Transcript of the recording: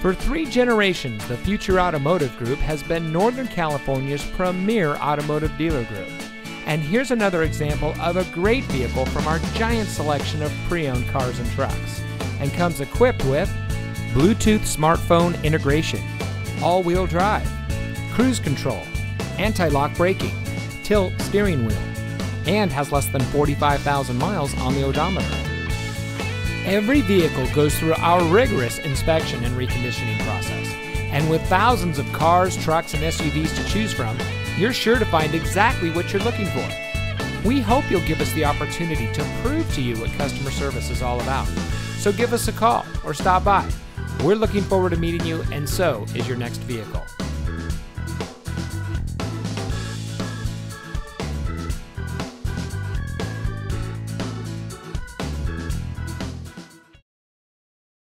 For 3 generations, the Future Automotive Group has been Northern California's premier automotive dealer group. And here's another example of a great vehicle from our giant selection of pre-owned cars and trucks. And comes equipped with Bluetooth smartphone integration, all-wheel drive, cruise control, anti-lock braking, tilt steering wheel, and has less than 45,000 miles on the odometer. Every vehicle goes through our rigorous inspection and reconditioning process. And with thousands of cars, trucks, and SUVs to choose from, you're sure to find exactly what you're looking for. We hope you'll give us the opportunity to prove to you what customer service is all about. So give us a call or stop by. We're looking forward to meeting you, and so is your next vehicle.